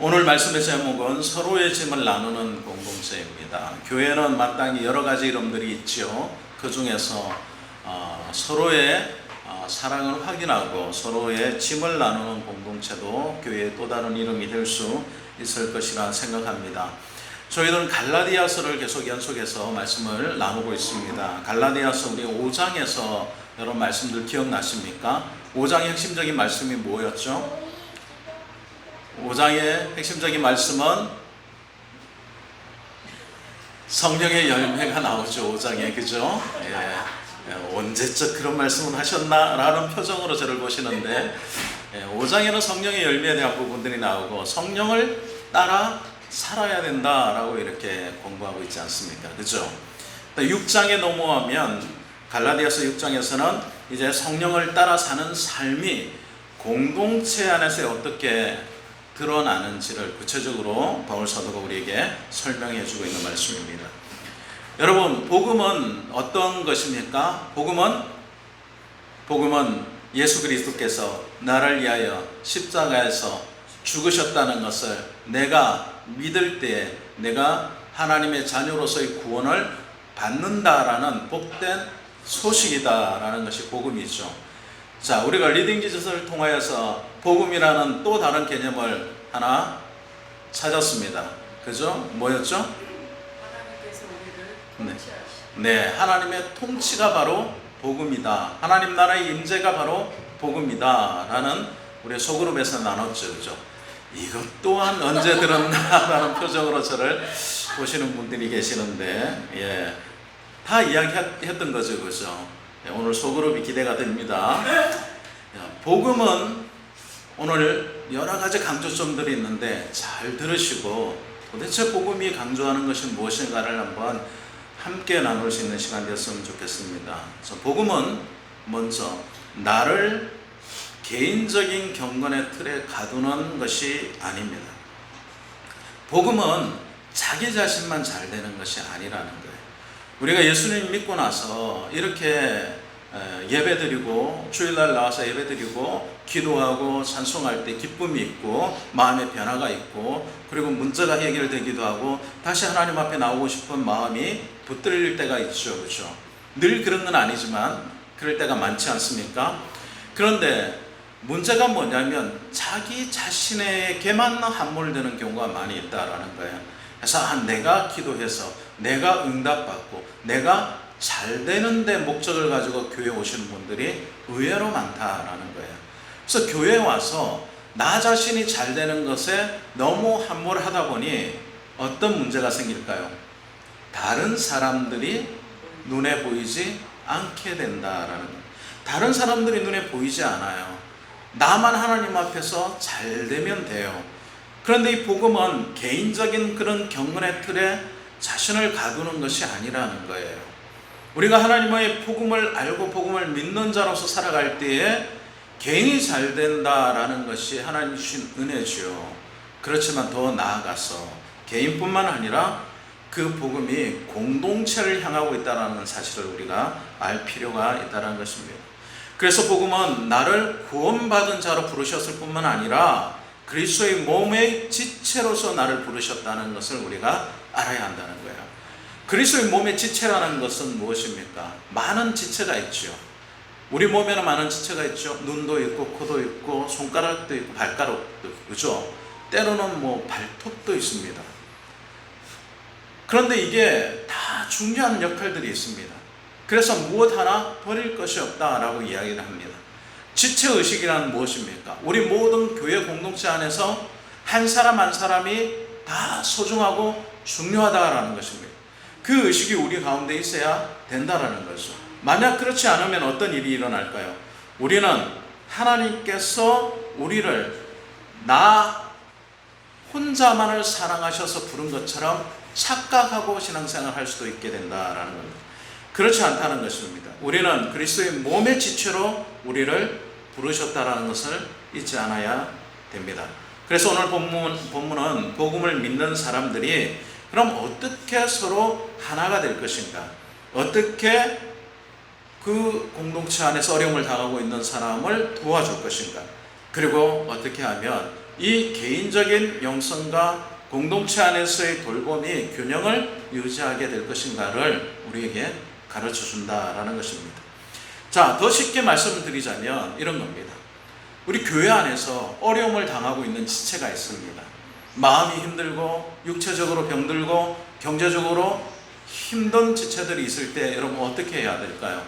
오늘 말씀의 제목은 서로의 짐을 나누는 공동체입니다. 교회는 마땅히 여러 가지 이름들이 있죠. 그 중에서 서로의 사랑을 확인하고 서로의 짐을 나누는 공동체도 교회의 또 다른 이름이 될 수 있을 것이라 생각합니다. 저희들은 갈라디아서를 계속 연속해서 말씀을 나누고 있습니다. 갈라디아서 우리 5장에서 여러분 말씀들 기억나십니까? 5장의 핵심적인 말씀이 뭐였죠? 5장의 핵심적인 말씀은 성령의 열매가 나오죠. 5장에 그죠? 언제적 그런 말씀을 하셨나? 라는 표정으로 저를 보시는데 5장에는 성령의 열매에 대한 부분들이 나오고 성령을 따라 살아야 된다라고 이렇게 공부하고 있지 않습니까? 그죠? 6장에 넘어가면 갈라디아서 6장에서는 이제 성령을 따라 사는 삶이 공동체 안에서 어떻게 드러나는지를 구체적으로 바울 사도가 우리에게 설명해 주고 있는 말씀입니다. 여러분, 복음은 어떤 것입니까? 복음은 예수 그리스도께서 나를 위하여 십자가에서 죽으셨다는 것을 내가 믿을 때 내가 하나님의 자녀로서의 구원을 받는다라는 복된 소식이다라는 것이 복음이죠. 자, 우리가 리딩 지저스를 통하여서 복음이라는 또 다른 개념을 하나 찾았습니다. 그죠? 뭐였죠? 하나님께서 우리를 통치하시고 네, 하나님의 통치가 바로 복음이다. 하나님 나라의 임재가 바로 복음이다 라는 우리 소그룹에서 나눴죠. 그죠? 이것 또한 언제 들었나 라는 표정으로 저를 보시는 분들이 계시는데 다 이야기했던 거죠. 그죠? 오늘 소그룹이 기대가 됩니다. 복음은 오늘 여러 가지 강조점들이 있는데 잘 들으시고 도대체 복음이 강조하는 것이 무엇인가를 한번 함께 나눌 수 있는 시간 되었으면 좋겠습니다. 복음은 먼저 나를 개인적인 경건의 틀에 가두는 것이 아닙니다. 복음은 자기 자신만 잘 되는 것이 아니라는 거예요. 우리가 예수님 믿고 나서 이렇게 예배드리고 주일날 나와서 예배드리고 기도하고 찬송할 때 기쁨이 있고 마음의 변화가 있고 그리고 문제가 해결되기도 하고 다시 하나님 앞에 나오고 싶은 마음이 붙들릴 때가 있죠. 그렇죠? 늘 그런 건 아니지만 그럴 때가 많지 않습니까? 그런데 문제가 뭐냐면 자기 자신에게만 함몰되는 경우가 많이 있다라는 거예요. 그래서 내가 기도해서 내가 응답받고 내가 잘 되는데 목적을 가지고 교회에 오시는 분들이 의외로 많다라는 거예요. 그래서 교회에 와서 나 자신이 잘 되는 것에 너무 함몰하다 보니 어떤 문제가 생길까요? 다른 사람들이 눈에 보이지 않게 된다라는 거예요. 다른 사람들이 눈에 보이지 않아요. 나만 하나님 앞에서 잘 되면 돼요. 그런데 이 복음은 개인적인 그런 경건의 틀에 자신을 가두는 것이 아니라는 거예요. 우리가 하나님의 복음을 알고 복음을 믿는 자로서 살아갈 때에 개인이 잘 된다라는 것이 하나님 주신 은혜죠. 그렇지만 더 나아가서 개인뿐만 아니라 그 복음이 공동체를 향하고 있다는 사실을 우리가 알 필요가 있다는 것입니다. 그래서 복음은 나를 구원받은 자로 부르셨을 뿐만 아니라 그리스도의 몸의 지체로서 나를 부르셨다는 것을 우리가 알아야 한다는 거예요. 그리스도의 몸의 지체라는 것은 무엇입니까? 많은 지체가 있죠. 우리 몸에는 많은 지체가 있죠. 눈도 있고 코도 있고 손가락도 있고 발가락도 있고 그죠? 때로는 발톱도 있습니다. 그런데 이게 다 중요한 역할들이 있습니다. 그래서 무엇 하나 버릴 것이 없다라고 이야기를 합니다. 지체의식이란 무엇입니까? 우리 모든 교회 공동체 안에서 한 사람 한 사람이 다 소중하고 중요하다라는 것입니다. 그 의식이 우리 가운데 있어야 된다라는 거죠. 만약 그렇지 않으면 어떤 일이 일어날까요? 우리는 하나님께서 우리를 나 혼자만을 사랑하셔서 부른 것처럼 착각하고 신앙생활을 할 수도 있게 된다라는 겁니다. 그렇지 않다는 것입니다. 우리는 그리스도의 몸의 지체로 우리를 부르셨다라는 것을 잊지 않아야 됩니다. 그래서 오늘 본문은 복음을 믿는 사람들이 그럼 어떻게 서로 하나가 될 것인가? 어떻게 그 공동체 안에서 어려움을 당하고 있는 사람을 도와줄 것인가? 그리고 어떻게 하면 이 개인적인 영성과 공동체 안에서의 돌봄이 균형을 유지하게 될 것인가를 우리에게 가르쳐 준다라는 것입니다. 자, 더 쉽게 말씀을 드리자면 이런 겁니다. 우리 교회 안에서 어려움을 당하고 있는 지체가 있습니다. 마음이 힘들고 육체적으로 병들고 경제적으로 힘든 지체들이 있을 때 여러분 어떻게 해야 될까요?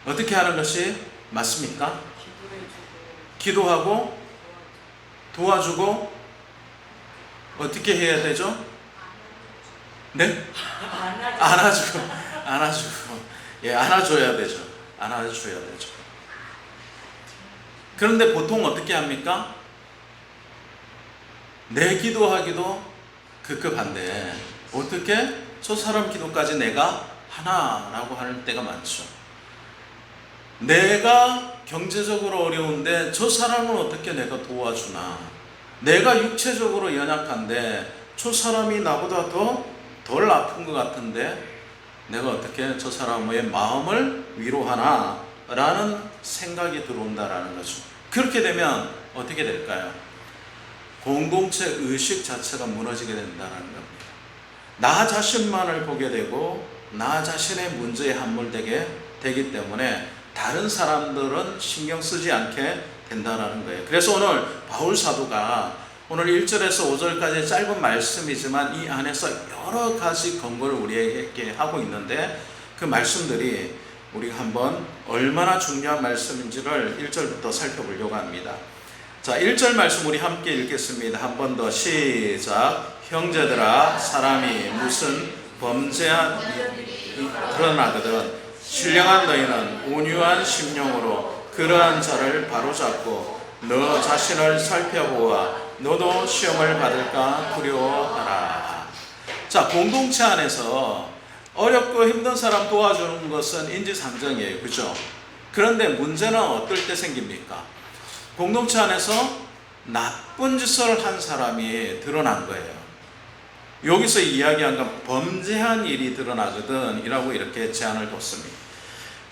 어떻게 하는 것이 맞습니까? 기도하고 도와주고 어떻게 해야 되죠? 네? 안아주고 예, 안아줘야 되죠. 안아줘야 되죠. 그런데 보통 어떻게 합니까? 내 기도하기도 급급한데 어떻게 저 사람 기도까지 내가 하나라고 할 때가 많죠. 내가 경제적으로 어려운데 저 사람은 어떻게 내가 도와주나. 내가 육체적으로 연약한데 저 사람이 나보다 덜 아픈 것 같은데 내가 어떻게 저 사람의 마음을 위로하나 라는 생각이 들어온다라는 거죠. 그렇게 되면 어떻게 될까요? 공동체 의식 자체가 무너지게 된다는 겁니다. 나 자신만을 보게 되고 나 자신의 문제에 함몰되게 되기 때문에 다른 사람들은 신경 쓰지 않게 된다는 거예요. 그래서 오늘 바울 사도가 오늘 1절에서 5절까지 짧은 말씀이지만 이 안에서 여러 가지 권고를 우리에게 하고 있는데 그 말씀들이 우리가 한번 얼마나 중요한 말씀인지를 1절부터 살펴보려고 합니다. 자, 1절 말씀 우리 함께 읽겠습니다. 한 번 더 시작. 형제들아, 사람이 무슨 범죄한 일이 드러나거든 신령한 너희는 온유한 심령으로 그러한 자를 바로잡고 너 자신을 살펴보아 너도 시험을 받을까 두려워하라. 자, 공동체 안에서 어렵고 힘든 사람 도와주는 것은 인지상정이에요. 그죠? 그런데 문제는 어떨 때 생깁니까? 공동체 안에서 나쁜 짓을 한 사람이 드러난 거예요. 여기서 이야기한 건 범죄한 일이 드러나거든 이라고 이렇게 제안을 뒀습니다.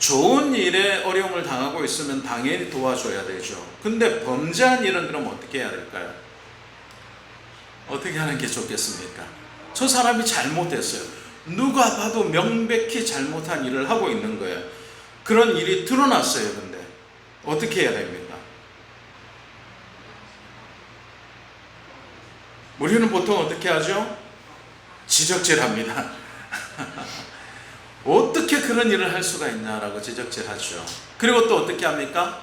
좋은 일에 어려움을 당하고 있으면 당연히 도와줘야 되죠. 근데 범죄한 일은 그럼 어떻게 해야 될까요? 어떻게 하는 게 좋겠습니까? 저 사람이 잘못했어요. 누가 봐도 명백히 잘못한 일을 하고 있는 거예요. 그런 일이 드러났어요. 근데 어떻게 해야 됩니까? 우리는 보통 어떻게 하죠? 지적질합니다. 어떻게 그런 일을 할 수가 있냐라고 지적질하죠. 그리고 또 어떻게 합니까?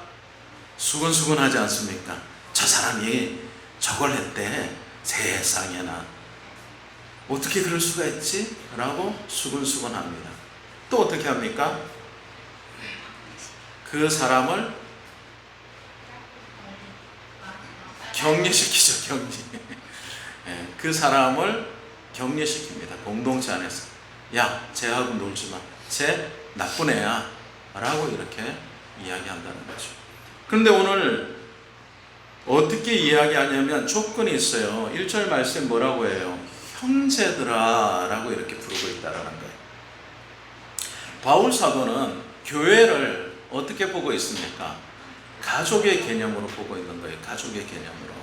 수근수근하지 않습니까? 저 사람이 저걸 했대. 세상에나 어떻게 그럴 수가 있지? 라고 수근수근합니다. 또 어떻게 합니까? 그 사람을 격리시키죠. 격리. 그 사람을 격리시킵니다. 공동체 안에서. 야, 쟤하고 놀지 마. 쟤 나쁜 애야. 라고 이렇게 이야기한다는 거죠. 그런데 오늘 어떻게 이야기하냐면 조건이 있어요. 1절 말씀 뭐라고 해요? 형제들아 라고 이렇게 부르고 있다는 거예요. 바울 사도는 교회를 어떻게 보고 있습니까? 가족의 개념으로 보고 있는 거예요. 가족의 개념으로.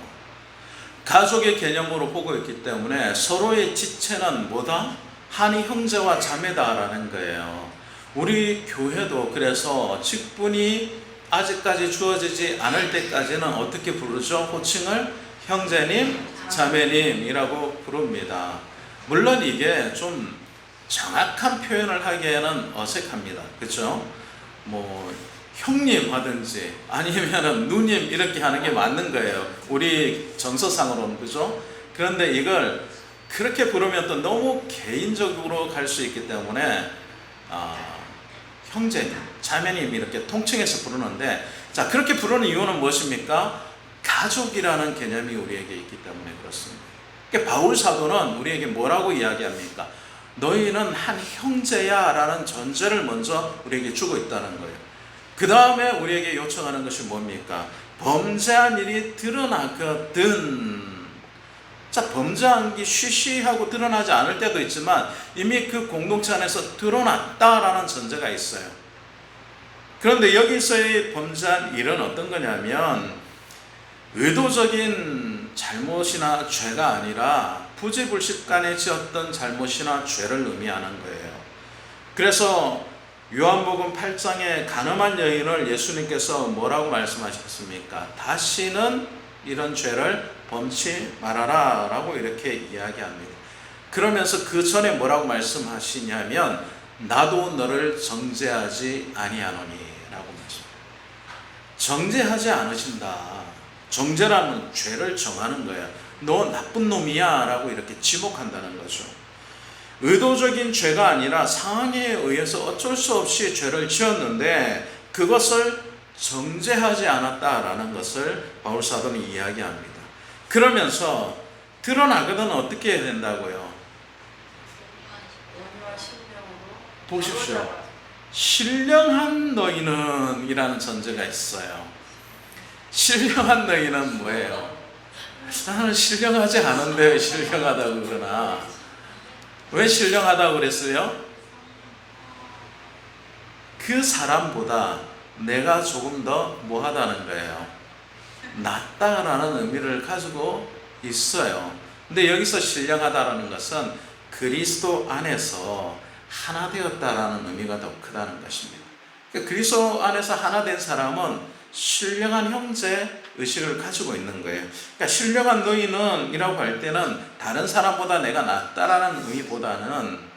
가족의 개념으로 보고 있기 때문에 서로의 지체는 뭐다? 한 형제와 자매다라는 거예요. 우리 교회도 그래서 직분이 아직까지 주어지지 않을 때까지는 어떻게 부르죠? 호칭을 형제님, 자매님이라고 부릅니다. 물론 이게 좀 정확한 표현을 하기에는 어색합니다. 그렇죠? 뭐 형님 하든지 아니면은 누님 이렇게 하는 게 맞는 거예요. 우리 정서상으로는. 그죠? 그런데 이걸 그렇게 부르면 또 너무 개인적으로 갈 수 있기 때문에 형제님, 자매님 이렇게 통칭해서 부르는데, 자, 그렇게 부르는 이유는 무엇입니까? 가족이라는 개념이 우리에게 있기 때문에 그렇습니다. 그러니까 바울 사도는 우리에게 뭐라고 이야기합니까? 너희는 한 형제야 라는 전제를 먼저 우리에게 주고 있다는 거예요. 그 다음에 우리에게 요청하는 것이 뭡니까? 범죄한 일이 드러나거든. 자, 범죄한 게 쉬쉬하고 드러나지 않을 때도 있지만 이미 그 공동체 안에서 드러났다라는 전제가 있어요. 그런데 여기서의 범죄한 일은 어떤 거냐면 의도적인 잘못이나 죄가 아니라 부지불식간에 지었던 잘못이나 죄를 의미하는 거예요. 그래서 요한복음 8장에 가늠한 여인을 예수님께서 뭐라고 말씀하셨습니까? 다시는 이런 죄를 범치 말아라 라고 이렇게 이야기합니다. 그러면서 그 전에 뭐라고 말씀하시냐면 나도 너를 정죄하지 아니하노니 라고 말씀합니다. 정죄하지 않으신다. 정죄라는 죄를 정하는 거야. 너 나쁜 놈이야 라고 이렇게 지목한다는 거죠. 의도적인 죄가 아니라 상황에 의해서 어쩔 수 없이 죄를 지었는데 그것을 정죄하지 않았다라는 것을 바울 사도는 이야기합니다. 그러면서 드러나거든 어떻게 해야 된다고요? 온유와 신령으로 보십시오. 신령한 너희는 이라는 전제가 있어요. 신령한 너희는 뭐예요? 나는 신령하지 않은데 왜 신령하다고 그러나? 왜 신령하다고 그랬어요? 그 사람보다 내가 조금 더 뭐하다는 거예요? 낫다라는 의미를 가지고 있어요. 근데 여기서 신령하다라는 것은 그리스도 안에서 하나 되었다라는 의미가 더 크다는 것입니다. 그러니까 그리스도 안에서 하나 된 사람은 신령한 형제 의식을 가지고 있는 거예요. 그러니까 신령한 너희는 이라고 할 때는 다른 사람보다 내가 낫다라는 의미보다는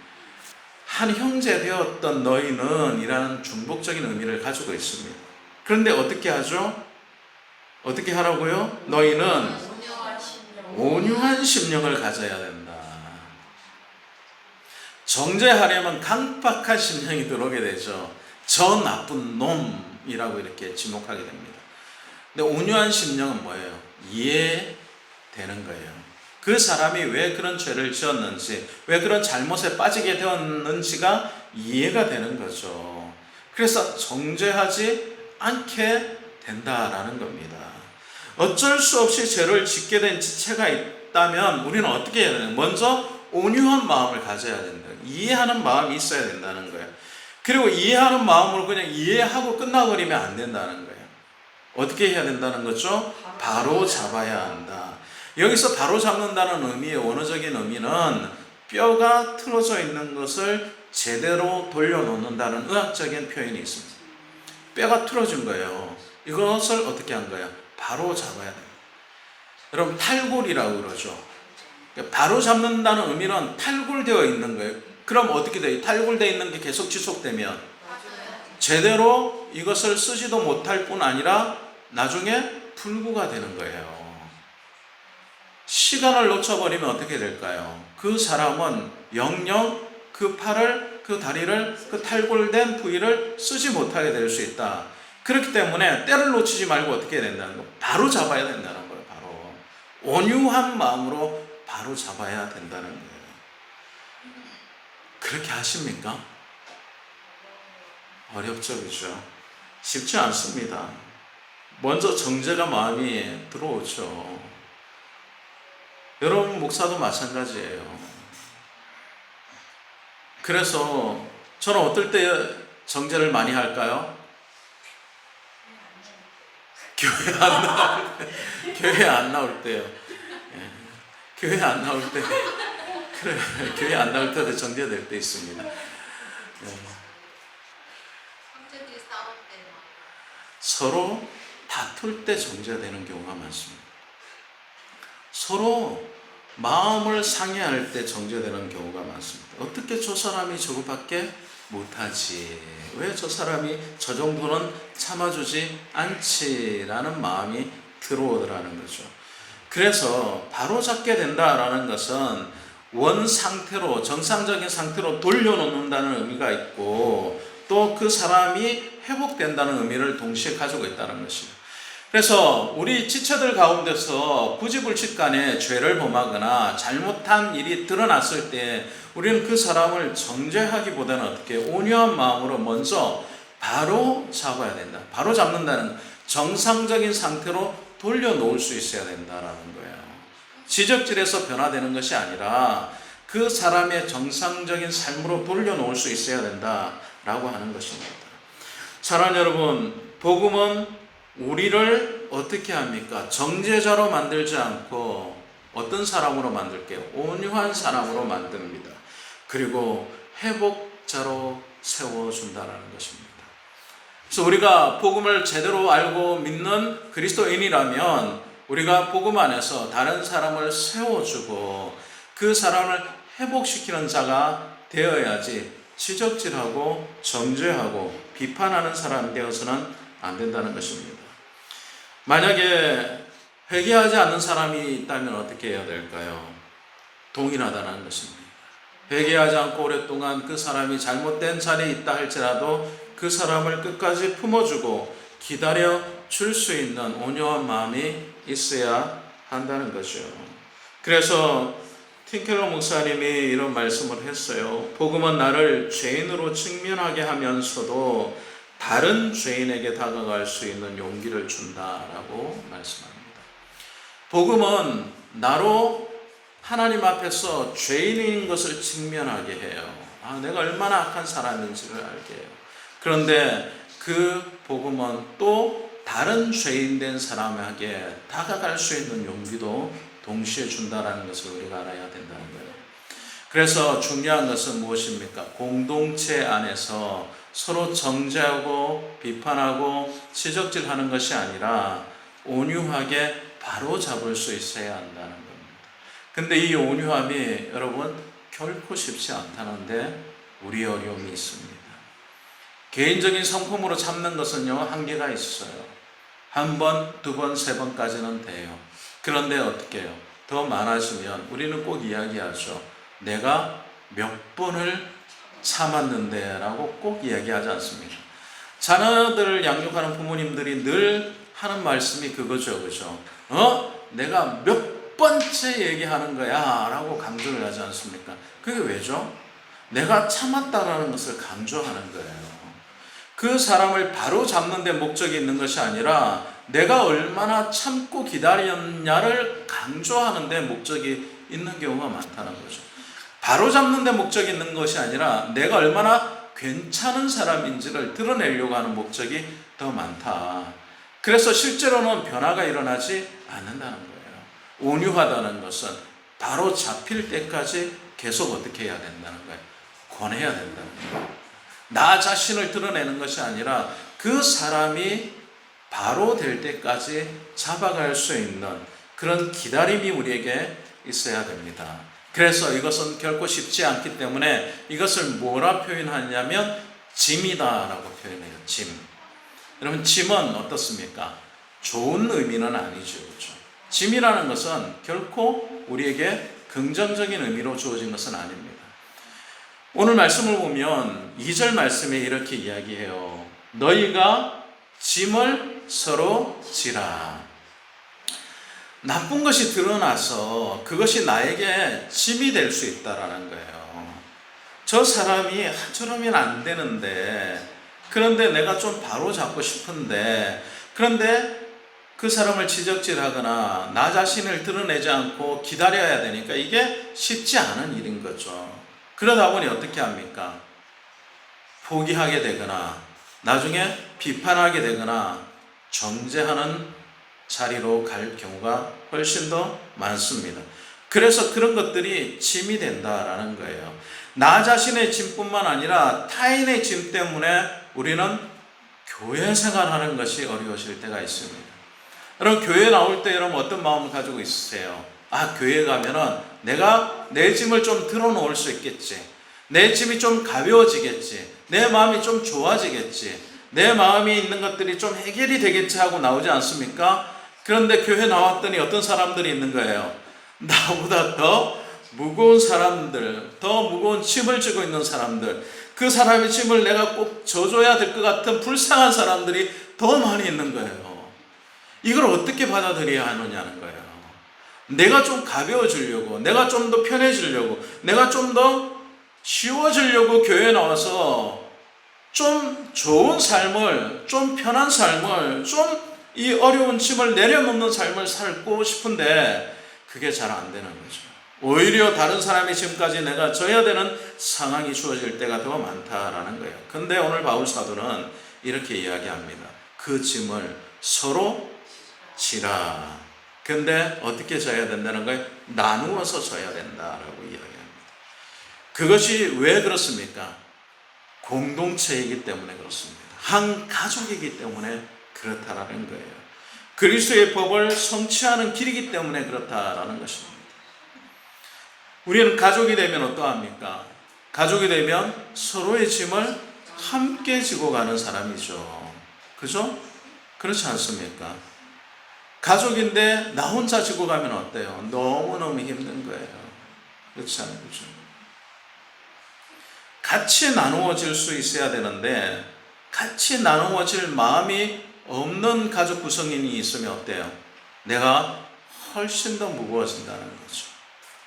한 형제 되었던 너희는 이라는 중복적인 의미를 가지고 있습니다. 그런데 어떻게 하죠? 어떻게 하라고요? 너희는 온유한 심령을 가져야 된다. 정죄하려면 강박한 심령이 들어오게 되죠. 저 나쁜 놈이라고 이렇게 지목하게 됩니다. 근데 온유한 심령은 뭐예요? 이해되는 거예요. 그 사람이 왜 그런 죄를 지었는지, 왜 그런 잘못에 빠지게 되었는지가 이해가 되는 거죠. 그래서 정죄하지 않게 된다라는 겁니다. 어쩔 수 없이 죄를 짓게 된 지체가 있다면 우리는 어떻게 해야 되나요? 먼저 온유한 마음을 가져야 된다. 이해하는 마음이 있어야 된다는 거예요. 그리고 이해하는 마음으로 그냥 이해하고 끝나버리면 안 된다는 거예요. 어떻게 해야 된다는 거죠? 바로 잡아야 한다. 여기서 바로 잡는다는 의미의 원어적인 의미는 뼈가 틀어져 있는 것을 제대로 돌려놓는다는 의학적인 표현이 있습니다. 뼈가 틀어진 거예요. 이것을 어떻게 한 거예요? 바로 잡아야 됩니다. 여러분 탈골이라고 그러죠. 바로 잡는다는 의미는 탈골되어 있는 거예요. 그럼 어떻게 돼요? 탈골되어 있는 게 계속 지속되면 제대로 이것을 쓰지도 못할 뿐 아니라 나중에 불구가 되는 거예요. 시간을 놓쳐버리면 어떻게 될까요? 그 사람은 영영 그 팔을, 그 다리를, 그 탈골된 부위를 쓰지 못하게 될 수 있다. 그렇기 때문에 때를 놓치지 말고 어떻게 해야 된다는 거? 바로 잡아야 된다는 거예요. 바로 온유한 마음으로 바로 잡아야 된다는 거예요. 그렇게 하십니까? 어렵죠, 그죠? 쉽지 않습니다. 먼저 정죄가 마음이 들어오죠. 여러분 목사도 마찬가지예요. 그래서 저는 어떨 때 정죄를 많이 할까요? 교회 안 나올 때, 교회 안 나올 때요. 예. 교회 안 나올 때, 그래, 교회 안 나올 때도 정죄될 때 있습니다. 예. 서로 다툴 때 정죄되는 경우가 많습니다. 서로 마음을 상해할 때 정죄되는 경우가 많습니다. 어떻게 저 사람이 저거밖에 못하지? 왜 저 사람이 저 정도는 참아주지 않지라는 마음이 들어오더라는 거죠. 그래서 바로 잡게 된다라는 것은 원 상태로, 정상적인 상태로 돌려놓는다는 의미가 있고 또 그 사람이 회복된다는 의미를 동시에 가지고 있다는 것입니다. 그래서 우리 지체들 가운데서 부지불식간에 죄를 범하거나 잘못한 일이 드러났을 때 우리는 그 사람을 정죄하기보다는 어떻게 온유한 마음으로 먼저 바로 잡아야 된다. 바로 잡는다는 정상적인 상태로 돌려놓을 수 있어야 된다라는 거예요. 지적질에서 변화되는 것이 아니라 그 사람의 정상적인 삶으로 돌려놓을 수 있어야 된다라고 하는 것입니다. 사랑하는 여러분, 복음은 우리를 어떻게 합니까? 정죄자로 만들지 않고 어떤 사람으로 만들게요? 온유한 사람으로 만듭니다. 그리고 회복자로 세워준다는 것입니다. 그래서 우리가 복음을 제대로 알고 믿는 그리스도인이라면 우리가 복음 안에서 다른 사람을 세워주고 그 사람을 회복시키는 자가 되어야지 지적질하고 정죄하고 비판하는 사람이 되어서는 안 된다는 것입니다. 만약에 회개하지 않는 사람이 있다면 어떻게 해야 될까요? 동일하다는 것입니다. 회개하지 않고 오랫동안 그 사람이 잘못된 자리에 있다 할지라도 그 사람을 끝까지 품어주고 기다려 줄 수 있는 온유한 마음이 있어야 한다는 거죠. 그래서 팀켈러 목사님이 이런 말씀을 했어요. 복음은 나를 죄인으로 직면하게 하면서도 다른 죄인에게 다가갈 수 있는 용기를 준다라고 말씀합니다. 복음은 나로 하나님 앞에서 죄인인 것을 직면하게 해요. 내가 얼마나 악한 사람인지를 알게 해요. 그런데 그 복음은 또 다른 죄인된 사람에게 다가갈 수 있는 용기도 동시에 준다는 것을 우리가 알아야 된다는 거예요. 그래서 중요한 것은 무엇입니까? 공동체 안에서 서로 정죄하고 비판하고 지적질하는 것이 아니라 온유하게 바로 잡을 수 있어야 한다는 겁니다. 근데 이 온유함이 여러분 결코 쉽지 않다는데 우리의 어려움이 있습니다. 개인적인 성품으로 참는 것은요 한계가 있어요. 한 번, 두 번, 세 번까지는 돼요. 그런데 어떻게 해요? 더 많아지면 우리는 꼭 이야기하죠. 내가 몇 번을 참았는데 라고 꼭 이야기하지 않습니까? 자녀들을 양육하는 부모님들이 늘 하는 말씀이 그거죠. 그죠? 내가 몇 번째 얘기하는 거야 라고 강조를 하지 않습니까? 그게 왜죠? 내가 참았다라는 것을 강조하는 거예요. 그 사람을 바로 잡는 데 목적이 있는 것이 아니라 내가 얼마나 참고 기다렸냐를 강조하는 데 목적이 있는 경우가 많다는 거죠. 바로 잡는 데 목적이 있는 것이 아니라 내가 얼마나 괜찮은 사람인지를 드러내려고 하는 목적이 더 많다. 그래서 실제로는 변화가 일어나지 않는다는 거예요. 온유하다는 것은 바로 잡힐 때까지 계속 어떻게 해야 된다는 거예요. 권해야 된다는 거예요. 나 자신을 드러내는 것이 아니라 그 사람이 바로 될 때까지 잡아갈 수 있는 그런 기다림이 우리에게 있어야 됩니다. 그래서 이것은 결코 쉽지 않기 때문에 이것을 뭐라 표현하냐면 짐이다라고 표현해요. 짐. 여러분 짐은 어떻습니까? 좋은 의미는 아니죠. 그렇죠? 짐이라는 것은 결코 우리에게 긍정적인 의미로 주어진 것은 아닙니다. 오늘 말씀을 보면 2절 말씀에 이렇게 이야기해요. 너희가 짐을 서로 지라. 나쁜 것이 드러나서 그것이 나에게 짐이 될 수 있다라는 거예요. 저 사람이 저러면 안 되는데, 그런데 내가 좀 바로 잡고 싶은데, 그런데 그 사람을 지적질하거나 나 자신을 드러내지 않고 기다려야 되니까 이게 쉽지 않은 일인 거죠. 그러다 보니 어떻게 합니까? 포기하게 되거나 나중에 비판하게 되거나 정죄하는 자리로 갈 경우가 훨씬 더 많습니다. 그래서 그런 것들이 짐이 된다라는 거예요. 나 자신의 짐뿐만 아니라 타인의 짐 때문에 우리는 교회 생활하는 것이 어려워질 때가 있습니다. 여러분 교회 나올 때 여러분 어떤 마음을 가지고 있으세요? 교회 가면은 내가 내 짐을 좀 들어놓을 수 있겠지. 내 짐이 좀 가벼워지겠지. 내 마음이 좀 좋아지겠지. 내 마음이 있는 것들이 좀 해결이 되겠지 하고 나오지 않습니까? 그런데 교회 나왔더니 어떤 사람들이 있는 거예요. 나보다 더 무거운 사람들, 더 무거운 짐을 지고 있는 사람들, 그 사람의 짐을 내가 꼭 져줘야 될 것 같은 불쌍한 사람들이 더 많이 있는 거예요. 이걸 어떻게 받아들여야 하느냐는 거예요. 내가 좀 가벼워지려고, 내가 좀 더 편해지려고, 내가 좀 더 쉬워지려고 교회에 나와서 좀 좋은 삶을, 좀 편한 삶을, 좀 이 어려운 짐을 내려놓는 삶을 살고 싶은데 그게 잘 안 되는 거죠. 오히려 다른 사람의 짐까지 내가 져야 되는 상황이 주어질 때가 더 많다라는 거예요. 근데 오늘 바울 사도는 이렇게 이야기합니다. 그 짐을 서로 지라. 근데 어떻게 져야 된다는 거예요? 나누어서 져야 된다라고 이야기합니다. 그것이 왜 그렇습니까? 공동체이기 때문에 그렇습니다. 한 가족이기 때문에 그렇다라는 거예요. 그리스도의 법을 성취하는 길이기 때문에 그렇다라는 것입니다. 우리는 가족이 되면 어떠합니까? 가족이 되면 서로의 짐을 함께 지고 가는 사람이죠. 그죠? 그렇지 않습니까? 가족인데 나 혼자 지고 가면 어때요? 너무너무 힘든 거예요. 그렇지 않아요? 그죠? 같이 나누어질 수 있어야 되는데 같이 나누어질 마음이 없는 가족 구성인이 있으면 어때요? 내가 훨씬 더 무거워진다는 거죠.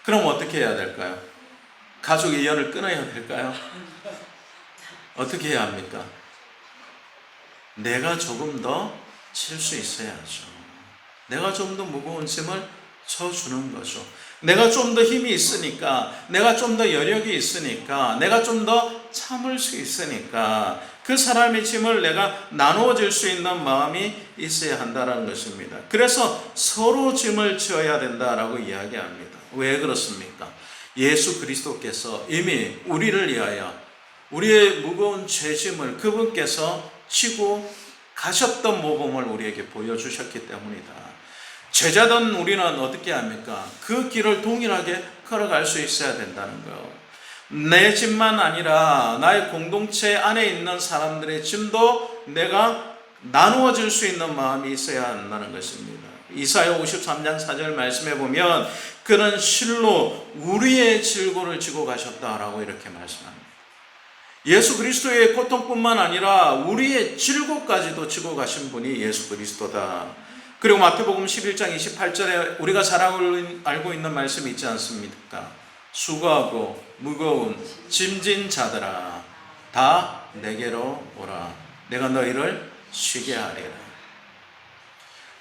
그럼 어떻게 해야 될까요? 가족의 연을 끊어야 될까요? 어떻게 해야 합니까? 내가 조금 더 칠 수 있어야죠. 내가 좀 더 무거운 짐을 져주는 거죠. 내가 좀 더 힘이 있으니까, 내가 좀 더 여력이 있으니까, 내가 좀 더 참을 수 있으니까 그 사람의 짐을 내가 나누어질 수 있는 마음이 있어야 한다는 것입니다. 그래서 서로 짐을 지어야 된다라고 이야기합니다. 왜 그렇습니까? 예수 그리스도께서 이미 우리를 위하여 우리의 무거운 죄짐을 그분께서 지고 가셨던 모범을 우리에게 보여주셨기 때문이다. 제자된 우리는 어떻게 합니까? 그 길을 동일하게 걸어갈 수 있어야 된다는 거예요. 내 짐만 아니라 나의 공동체 안에 있는 사람들의 짐도 내가 나누어질 수 있는 마음이 있어야 한다는 것입니다. 이사야 53장 4절 말씀해 보면 그는 실로 우리의 질고를 지고 가셨다라고 이렇게 말씀합니다. 예수 그리스도의 고통뿐만 아니라 우리의 질고까지도 지고 가신 분이 예수 그리스도다. 그리고 마태복음 11장 28절에 우리가 잘 알고 있는 말씀이 있지 않습니까? 수고하고 무거운 짐진 자들아 다 내게로 오라. 내가 너희를 쉬게 하리라.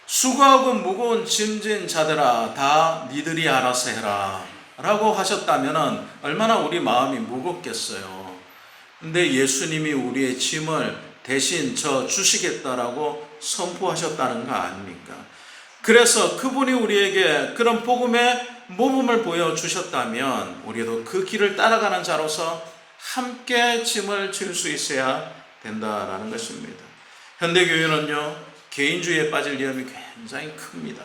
수고하고 무거운 짐진 자들아 다 니들이 알아서 해라 라고 하셨다면 얼마나 우리 마음이 무겁겠어요. 근데 예수님이 우리의 짐을 대신 져 주시겠다라고 선포하셨다는 거 아닙니까? 그래서 그분이 우리에게 그런 복음의 모범을 보여주셨다면 우리도 그 길을 따라가는 자로서 함께 짐을 질 수 있어야 된다라는 것입니다. 현대교회는요, 개인주의에 빠질 위험이 굉장히 큽니다.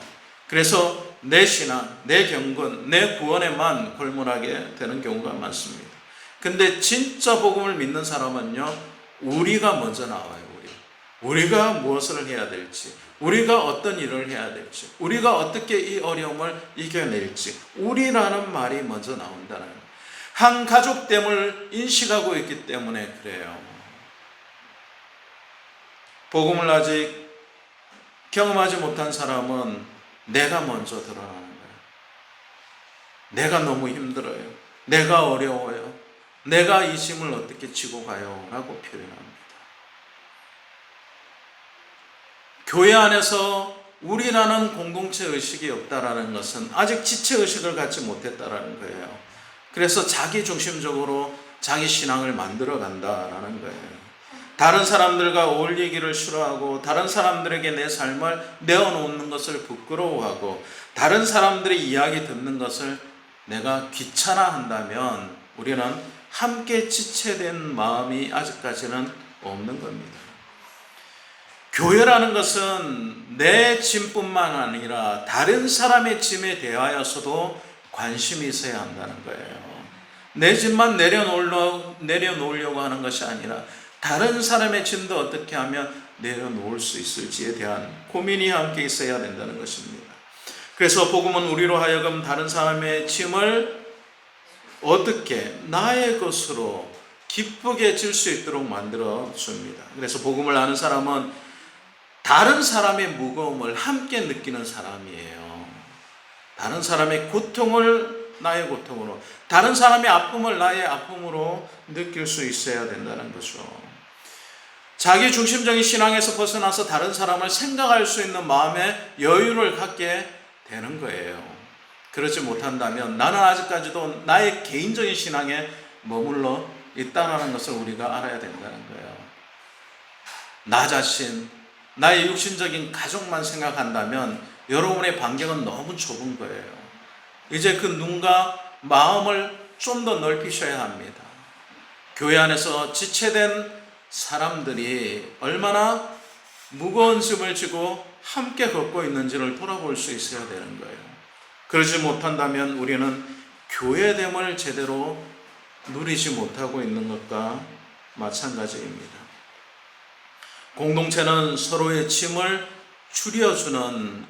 그래서 내 신앙, 내 경건, 내 구원에만 골몰하게 되는 경우가 많습니다. 근데 진짜 복음을 믿는 사람은요, 우리가 먼저 나와요. 우리가 무엇을 해야 될지, 우리가 어떤 일을 해야 될지, 우리가 어떻게 이 어려움을 이겨낼지, 우리라는 말이 먼저 나온다는 거예요. 한 가족됨을 인식하고 있기 때문에 그래요. 복음을 아직 경험하지 못한 사람은 내가 먼저 드러나는 거예요. 내가 너무 힘들어요. 내가 어려워요. 내가 이 짐을 어떻게 지고 가요? 라고 표현합니다. 교회 안에서 우리라는 공동체 의식이 없다라는 것은 아직 지체 의식을 갖지 못했다라는 거예요. 그래서 자기 중심적으로 자기 신앙을 만들어 간다라는 거예요. 다른 사람들과 어울리기를 싫어하고 다른 사람들에게 내 삶을 내어놓는 것을 부끄러워하고 다른 사람들의 이야기 듣는 것을 내가 귀찮아한다면 우리는 함께 지체된 마음이 아직까지는 없는 겁니다. 교회라는 것은 내 짐뿐만 아니라 다른 사람의 짐에 대하여서도 관심이 있어야 한다는 거예요. 내 짐만 내려놓으려고 하는 것이 아니라 다른 사람의 짐도 어떻게 하면 내려놓을 수 있을지에 대한 고민이 함께 있어야 된다는 것입니다. 그래서 복음은 우리로 하여금 다른 사람의 짐을 어떻게 나의 것으로 기쁘게 질 수 있도록 만들어 줍니다. 그래서 복음을 아는 사람은 다른 사람의 무거움을 함께 느끼는 사람이에요. 다른 사람의 고통을 나의 고통으로, 다른 사람의 아픔을 나의 아픔으로 느낄 수 있어야 된다는 거죠. 자기 중심적인 신앙에서 벗어나서 다른 사람을 생각할 수 있는 마음의 여유를 갖게 되는 거예요. 그렇지 못한다면 나는 아직까지도 나의 개인적인 신앙에 머물러 있다는 것을 우리가 알아야 된다는 거예요. 나 자신, 나의 육신적인 가족만 생각한다면 여러분의 반경은 너무 좁은 거예요. 이제 그 눈과 마음을 좀 더 넓히셔야 합니다. 교회 안에서 지체된 사람들이 얼마나 무거운 짐을 지고 함께 걷고 있는지를 돌아볼 수 있어야 되는 거예요. 그러지 못한다면 우리는 교회됨을 제대로 누리지 못하고 있는 것과 마찬가지입니다. 공동체는 서로의 짐을 줄여주는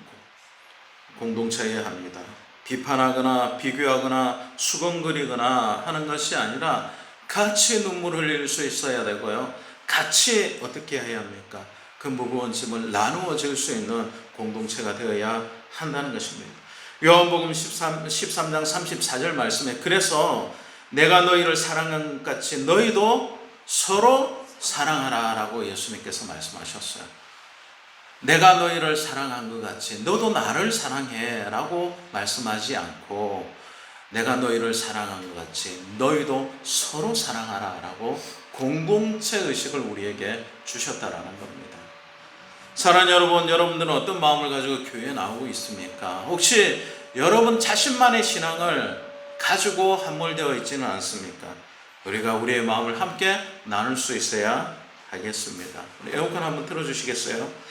공동체여야 합니다. 비판하거나 비교하거나 수근거리거나 하는 것이 아니라 같이 눈물을 흘릴 수 있어야 되고요. 같이 어떻게 해야 합니까? 그 무거운 짐을 나누어 질 수 있는 공동체가 되어야 한다는 것입니다. 요한복음 13장 34절 말씀에 그래서 내가 너희를 사랑한 것 같이 너희도 서로 사랑하라 라고 예수님께서 말씀하셨어요. 내가 너희를 사랑한 것 같이 너도 나를 사랑해 라고 말씀하지 않고 내가 너희를 사랑한 것 같이 너희도 서로 사랑하라 라고 공동체 의식을 우리에게 주셨다라는 겁니다. 사랑하는 여러분, 여러분들은 어떤 마음을 가지고 교회에 나오고 있습니까? 혹시 여러분 자신만의 신앙을 가지고 함몰되어 있지는 않습니까? 우리가 우리의 마음을 함께 나눌 수 있어야 하겠습니다. 에어컨 한번 틀어주시겠어요?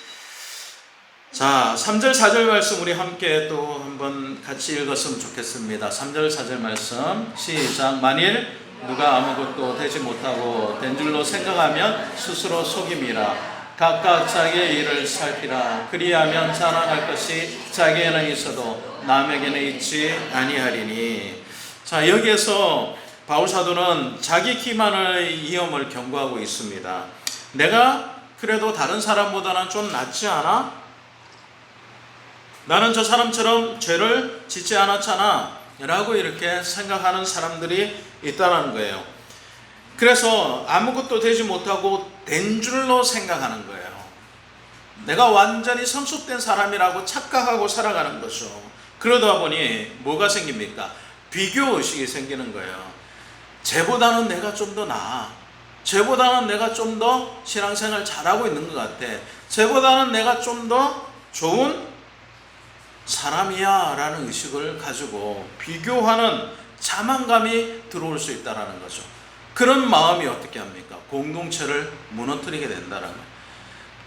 자, 3절 4절 말씀 우리 함께 또 한번 같이 읽었으면 좋겠습니다. 3절 4절 말씀 시작. 만일 누가 아무것도 되지 못하고 된 줄로 생각하면 스스로 속임이라. 각각 자기의 일을 살피라. 그리하면 자랑할 것이 자기에는 있어도 남에게는 있지 아니하리니. 자, 여기에서 바울 사도는 자기 기만의 위험을 경고하고 있습니다. 내가 그래도 다른 사람보다는 좀 낫지 않아? 나는 저 사람처럼 죄를 짓지 않았잖아 라고 이렇게 생각하는 사람들이 있다는 거예요. 그래서 아무것도 되지 못하고 된 줄로 생각하는 거예요. 내가 완전히 성숙된 사람이라고 착각하고 살아가는 거죠. 그러다 보니 뭐가 생깁니까? 비교의식이 생기는 거예요. 쟤보다는 내가 좀 더 나아. 쟤보다는 내가 좀 더 신앙생활 잘하고 있는 것 같아. 쟤보다는 내가 좀 더 좋은 사람이야 라는 의식을 가지고 비교하는 자만감이 들어올 수 있다는 거죠. 그런 마음이 어떻게 합니까? 공동체를 무너뜨리게 된다는 거예요.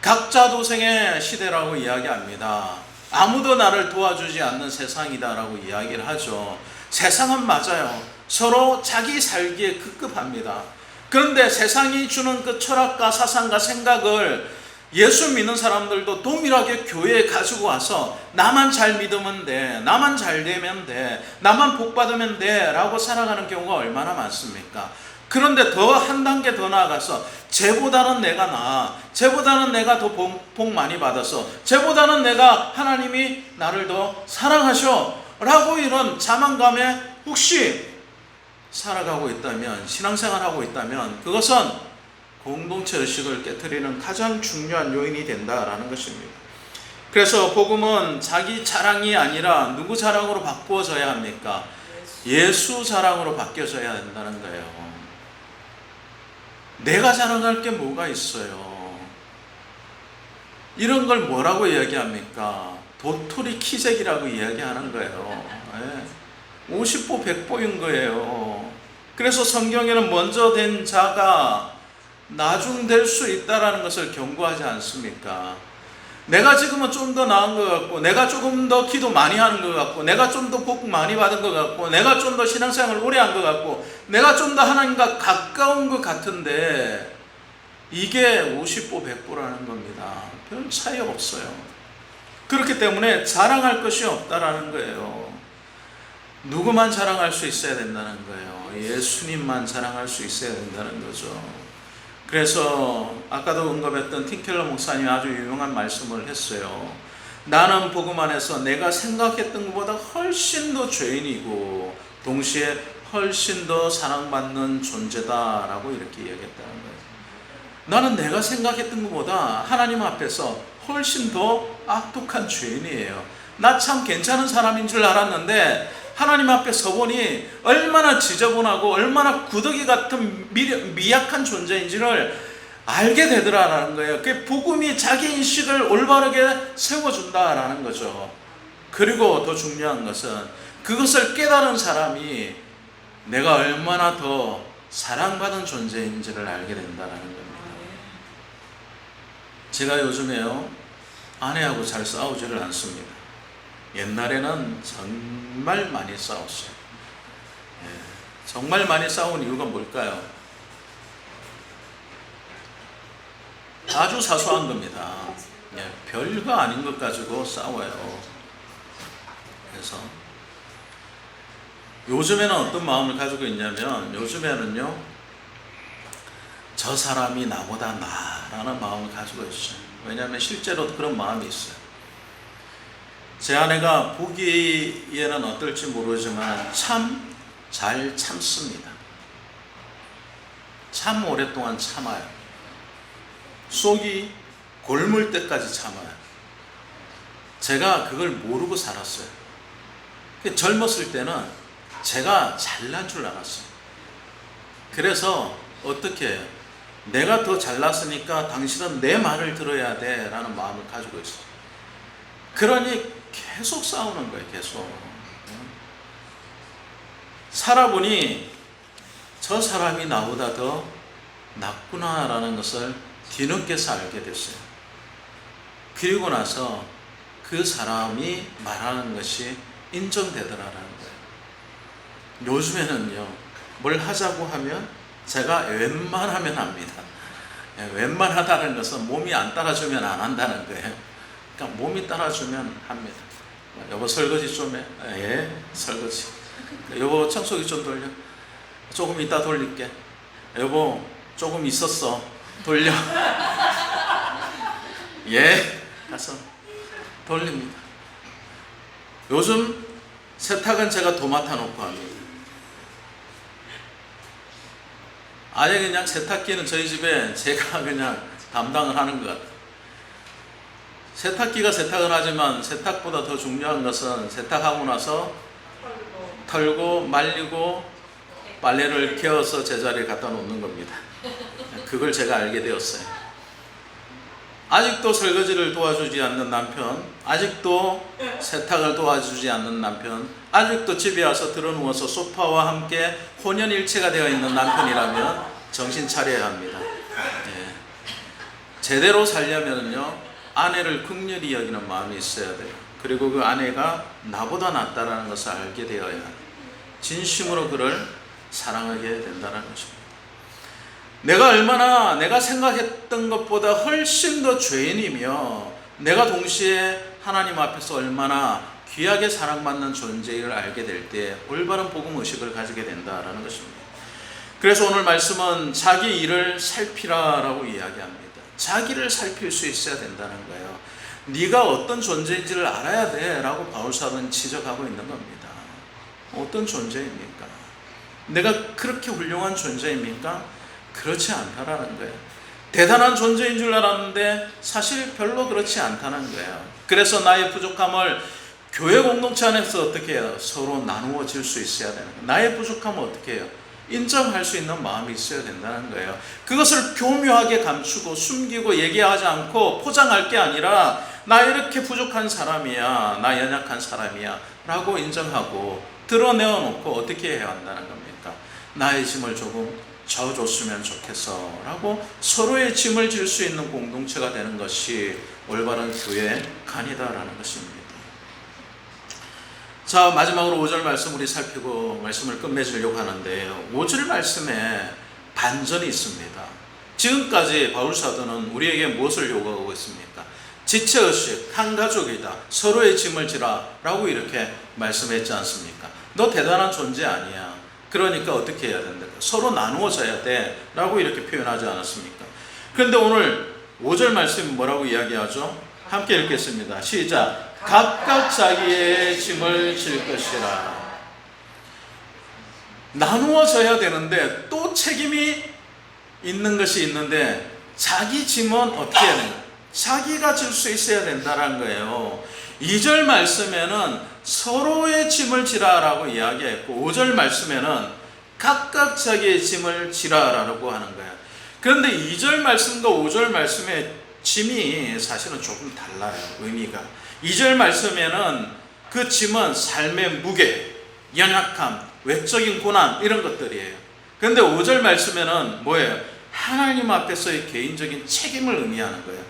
각자 도생의 시대라고 이야기합니다. 아무도 나를 도와주지 않는 세상이다라고 이야기를 하죠. 세상은 맞아요. 서로 자기 살기에 급급합니다. 그런데 세상이 주는 그 철학과 사상과 생각을 예수 믿는 사람들도 동일하게 교회에 가지고 와서 나만 잘 믿으면 돼, 나만 잘 되면 돼, 나만 복 받으면 돼 라고 살아가는 경우가 얼마나 많습니까? 그런데 더 한 단계 더 나아가서 쟤보다는 내가 나아, 쟤보다는 내가 더 복 많이 받았어, 쟤보다는 내가 하나님이 나를 더 사랑하셔 라고 이런 자만감에 혹시 살아가고 있다면, 신앙생활하고 있다면 그것은 공동체 의식을 깨트리는 가장 중요한 요인이 된다라는 것입니다. 그래서 복음은 자기 자랑이 아니라 누구 자랑으로 바꾸어져야 합니까? 예수 자랑으로 바뀌어져야 된다는 거예요. 내가 자랑할 게 뭐가 있어요? 이런 걸 뭐라고 이야기합니까? 도토리 키재기라고 이야기하는 거예요. 50보 100보인 거예요. 그래서 성경에는 먼저 된 자가 나중 될 수 있다라는 것을 경고하지 않습니까? 내가 지금은 좀 더 나은 것 같고, 내가 조금 더 기도 많이 하는 것 같고, 내가 좀 더 복 많이 받은 것 같고, 내가 좀 더 신앙생활을 오래 한 것 같고, 내가 좀 더 하나님과 가까운 것 같은데 이게 50보 100보라는 겁니다. 별 차이 없어요. 그렇기 때문에 자랑할 것이 없다라는 거예요. 누구만 자랑할 수 있어야 된다는 거예요. 예수님만 자랑할 수 있어야 된다는 거죠. 그래서 아까도 언급했던 팀켈러 목사님이 아주 유명한 말씀을 했어요. 나는 복음 안에서 내가 생각했던 것보다 훨씬 더 죄인이고 동시에 훨씬 더 사랑받는 존재다라고 이렇게 이야기했다는 거예요. 나는 내가 생각했던 것보다 하나님 앞에서 훨씬 더 악독한 죄인이에요. 나 참 괜찮은 사람인 줄 알았는데 하나님 앞에 서보니 얼마나 지저분하고 얼마나 구더기 같은 미약한 존재인지를 알게 되더라라는 거예요. 그 복음이 자기 인식을 올바르게 세워준다라는 거죠. 그리고 더 중요한 것은 그것을 깨달은 사람이 내가 얼마나 더 사랑받은 존재인지를 알게 된다라는 겁니다. 제가 요즘에요, 아내하고 잘 싸우지를 않습니다. 옛날에는 정말 많이 싸웠어요. 정말 많이 싸운 이유가 뭘까요? 아주 사소한 겁니다. 별거 아닌 것 가지고 싸워요. 그래서 요즘에는 어떤 마음을 가지고 있냐면, 요즘에는요, 저 사람이 나보다 나라는 마음을 가지고 있어요. 왜냐하면 실제로 그런 마음이 있어요. 제 아내가 보기에는 어떨지 모르지만 참 잘 참습니다. 참 오랫동안 참아요. 속이 골물 때까지 참아요. 제가 그걸 모르고 살았어요. 젊었을 때는 제가 잘난 줄 알았어요. 그래서 어떻게 해요? 내가 더 잘났으니까 당신은 내 말을 들어야 돼 라는 마음을 가지고 있어요. 그러니 계속 싸우는 거예요. 계속 살아보니 저 사람이 나보다 더 낫구나 라는 것을 뒤늦게서 알게 됐어요. 그리고 나서 그 사람이 말하는 것이 인정되더라라는 거예요. 요즘에는요, 뭘 하자고 하면 제가 웬만하면 합니다. 웬만하다는 것은 몸이 안 따라주면 안 한다는 거예요. 그러니까 몸이 따라주면 합니다. 여보 설거지 좀 해. 예, 설거지. 여보 청소기 좀 돌려. 조금 이따 돌릴게. 여보 조금 있었어. 돌려. 예, 가서 돌립니다. 요즘 세탁은 제가 도맡아 놓고 합니다. 아예 그냥 세탁기는 저희 집에 제가 그냥 담당을 하는 것 같아요. 세탁기가 세탁을 하지만 세탁보다 더 중요한 것은 세탁하고 나서 털고 말리고 빨래를 개어서 제자리에 갖다 놓는 겁니다. 그걸 제가 알게 되었어요. 아직도 설거지를 도와주지 않는 남편, 아직도 세탁을 도와주지 않는 남편, 아직도 집에 와서 들어누워서 소파와 함께 혼연일체가 되어 있는 남편이라면 정신 차려야 합니다. 제대로 살려면요, 아내를 긍휼히 여기는 마음이 있어야 돼요. 그리고 그 아내가 나보다 낫다라는 것을 알게 되어야 진심으로 그를 사랑하게 된다는 것입니다. 내가 얼마나 내가 생각했던 것보다 훨씬 더 죄인이며 내가 동시에 하나님 앞에서 얼마나 귀하게 사랑받는 존재를 알게 될 때 올바른 복음의식을 가지게 된다는 것입니다. 그래서 오늘 말씀은 자기 일을 살피라라고 이야기합니다. 자기를 살필 수 있어야 된다는 거예요. 네가 어떤 존재인지를 알아야 돼 라고 바울사도는 지적하고 있는 겁니다. 어떤 존재입니까? 내가 그렇게 훌륭한 존재입니까? 그렇지 않다라는 거예요. 대단한 존재인 줄 알았는데 사실 별로 그렇지 않다는 거예요. 그래서 나의 부족함을 교회 공동체 안에서 어떻게 해요? 서로 나누어질 수 있어야 되는 거예요. 나의 부족함을 어떻게 해요? 인정할 수 있는 마음이 있어야 된다는 거예요. 그것을 교묘하게 감추고 숨기고 얘기하지 않고 포장할 게 아니라 나 이렇게 부족한 사람이야, 나 연약한 사람이야 라고 인정하고 드러내어놓고 어떻게 해야 한다는 겁니까? 나의 짐을 조금 져줬으면 좋겠어 라고 서로의 짐을 질 수 있는 공동체가 되는 것이 올바른 교회 간이다라는 것입니다. 자, 마지막으로 5절 말씀 우리 살피고 말씀을 끝맺으려고 하는데요. 5절 말씀에 반전이 있습니다. 지금까지 바울사도는 우리에게 무엇을 요구하고 있습니까? 지체의식, 한 가족이다, 서로의 짐을 지라 라고 이렇게 말씀했지 않습니까? 너 대단한 존재 아니야. 그러니까 어떻게 해야 된다? 서로 나누어져야 돼 라고 이렇게 표현하지 않았습니까? 그런데 오늘 5절 말씀이 뭐라고 이야기하죠? 함께 읽겠습니다. 시작. 각각 자기의 짐을 질 것이라. 나누어져야 되는데 또 책임이 있는 것이 있는데 자기 짐은 어떻게 해야 되나? 자기가 질 수 있어야 된다는 거예요. 2절 말씀에는 서로의 짐을 지라라고 이야기했고 5절 말씀에는 각각 자기의 짐을 지라라고 하는 거예요. 그런데 2절 말씀과 5절 말씀의 짐이 사실은 조금 달라요. 의미가. 2절 말씀에는 그 짐은 삶의 무게, 연약함, 외적인 고난 이런 것들이에요. 그런데 5절 말씀에는 뭐예요? 하나님 앞에서의 개인적인 책임을 의미하는 거예요.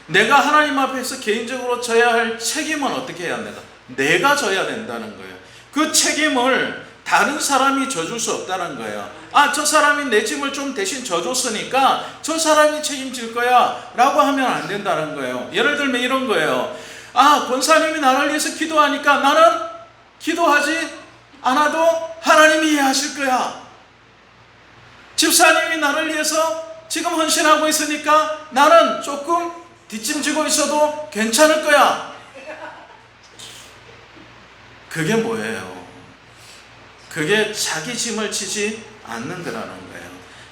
내가 하나님 앞에서 개인적으로 져야 할 책임은 어떻게 해야 합니까? 내가 져야 된다는 거예요. 그 책임을 다른 사람이 져줄 수 없다는 거예요. 아, 저 사람이 내 짐을 좀 대신 져줬으니까 저 사람이 책임질 거야 라고 하면 안 된다는 거예요. 예를 들면 이런 거예요. 아, 권사님이 나를 위해서 기도하니까 나는 기도하지 않아도 하나님이 이해하실 거야. 집사님이 나를 위해서 지금 헌신하고 있으니까 나는 조금 뒷짐지고 있어도 괜찮을 거야. 그게 뭐예요? 그게 자기 짐을 지지 않는 거라는 거예요.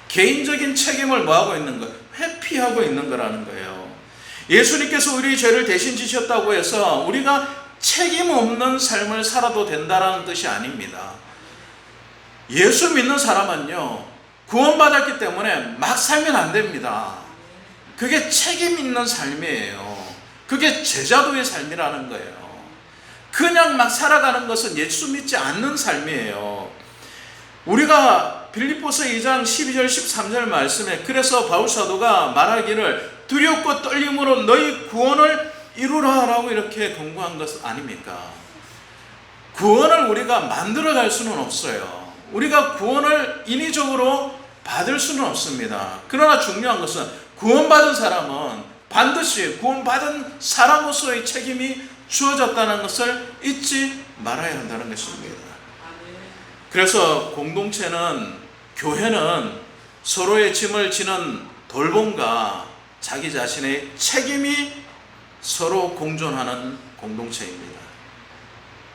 개인적인 책임을 뭐하고 있는 거예요? 회피하고 있는 거라는 거예요. 예수님께서 우리 죄를 대신 지셨다고 해서 우리가 책임 없는 삶을 살아도 된다는 뜻이 아닙니다. 예수 믿는 사람은요, 구원받았기 때문에 막 살면 안 됩니다. 그게 책임 있는 삶이에요. 그게 제자도의 삶이라는 거예요. 그냥 막 살아가는 것은 예수 믿지 않는 삶이에요. 우리가 빌립보서 2장 12절 13절 말씀에 그래서 바울 사도가 말하기를 두렵고 떨림으로 너희 구원을 이루라 라고 이렇게 권고한 것 아닙니까? 구원을 우리가 만들어갈 수는 없어요. 우리가 구원을 인위적으로 받을 수는 없습니다. 그러나 중요한 것은 구원받은 사람은 반드시 구원받은 사람으로서의 책임이 주어졌다는 것을 잊지 말아야 한다는 것입니다. 그래서 공동체는, 교회는 서로의 짐을 지는 돌봄과 자기 자신의 책임이 서로 공존하는 공동체입니다.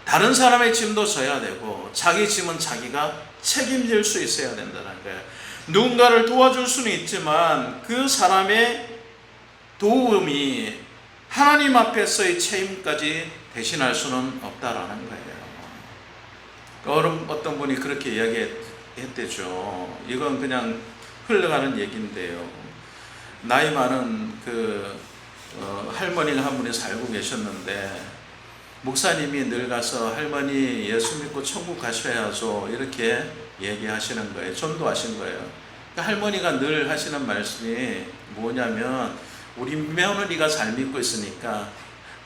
다른 사람의 짐도 져야 되고 자기 짐은 자기가 책임질 수 있어야 된다는 거예요. 누군가를 도와줄 수는 있지만 그 사람의 도움이 하나님 앞에서의 책임까지 대신할 수는 없다라는 거예요. 어떤 분이 그렇게 이야기했대죠. 이건 그냥 흘러가는 얘기인데요. 나이 많은 할머니가 한 분이 살고 계셨는데 목사님이 늘 가서 할머니 예수 믿고 천국 가셔야죠 이렇게 얘기하시는 거예요. 전도하신 거예요. 그러니까 할머니가 늘 하시는 말씀이 뭐냐면 우리 며느리가 잘 믿고 있으니까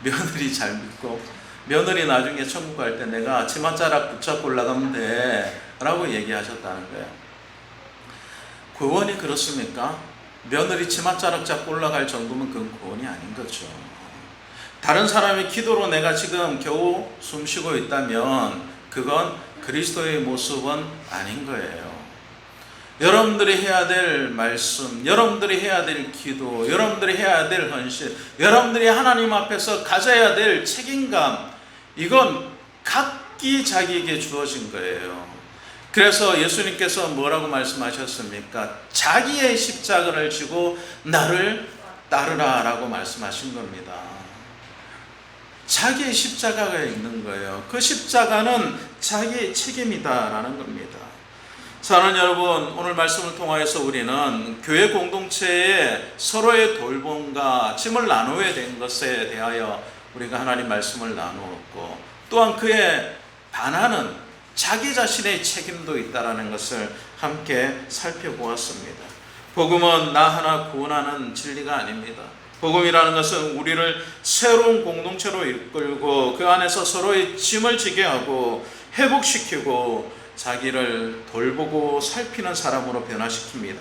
며느리 잘 믿고 며느리 나중에 천국 갈 때 내가 치맛자락 붙잡고 올라가면 돼 라고 얘기하셨다는 거예요. 구원이 그렇습니까? 며느리 치맛자락 잡고 올라갈 정도면 그건 구원이 아닌 거죠. 다른 사람의 기도로 내가 지금 겨우 숨쉬고 있다면 그건 그리스도의 모습은 아닌 거예요. 여러분들이 해야 될 말씀, 여러분들이 해야 될 기도, 여러분들이 해야 될 헌신, 여러분들이 하나님 앞에서 가져야 될 책임감, 이건 각기 자기에게 주어진 거예요. 그래서 예수님께서 뭐라고 말씀하셨습니까? 자기의 십자가를 지고 나를 따르라 라고 말씀하신 겁니다. 자기의 십자가가 있는 거예요. 그 십자가는 자기의 책임이다라는 겁니다. 사랑하는 여러분, 오늘 말씀을 통하여서 우리는 교회 공동체에 서로의 돌봄과 짐을 나누어야 된 것에 대하여 우리가 하나님 말씀을 나누었고, 또한 그에 반하는 자기 자신의 책임도 있다는 것을 함께 살펴보았습니다. 복음은 나 하나 구원하는 진리가 아닙니다. 복음이라는 것은 우리를 새로운 공동체로 이끌고 그 안에서 서로의 짐을 지게 하고 회복시키고 자기를 돌보고 살피는 사람으로 변화시킵니다.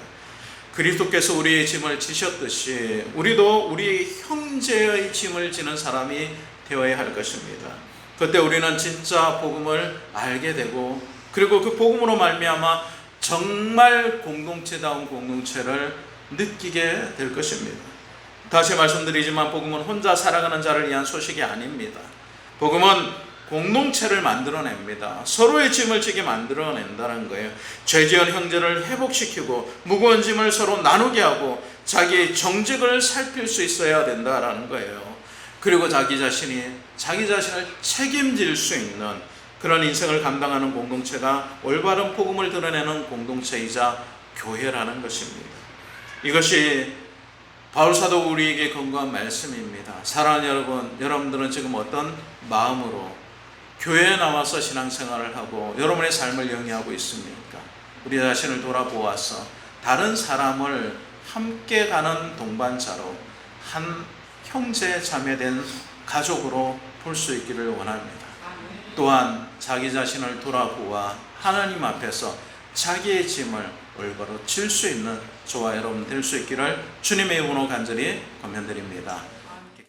그리스도께서 우리의 짐을 지셨듯이 우리도 우리 형제의 짐을 지는 사람이 되어야 할 것입니다. 그때 우리는 진짜 복음을 알게 되고 그리고 그 복음으로 말미암아 정말 공동체다운 공동체를 느끼게 될 것입니다. 다시 말씀드리지만 복음은 혼자 살아가는 자를 위한 소식이 아닙니다. 복음은 공동체를 만들어냅니다. 서로의 짐을 지게 만들어낸다는 거예요. 죄지은 형제를 회복시키고 무거운 짐을 서로 나누게 하고 자기의 정직을 살필 수 있어야 된다는 거예요. 그리고 자기 자신을 책임질 수 있는 그런 인생을 감당하는 공동체가 올바른 복음을 드러내는 공동체이자 교회라는 것입니다. 이것이 바울사도 우리에게 권고한 말씀입니다. 사랑하는 여러분, 여러분들은 지금 어떤 마음으로 교회에 나와서 신앙생활을 하고 여러분의 삶을 영위하고 있습니까? 우리 자신을 돌아보아서 다른 사람을 함께 가는 동반자로 한 형제 자매된 가족으로 볼 수 있기를 원합니다. 또한 자기 자신을 돌아보아 하나님 앞에서 자기의 짐을 올바로 질 수 있는 저와 여러분 될 수 있기를 주님의 이름으로 간절히 권면드립니다.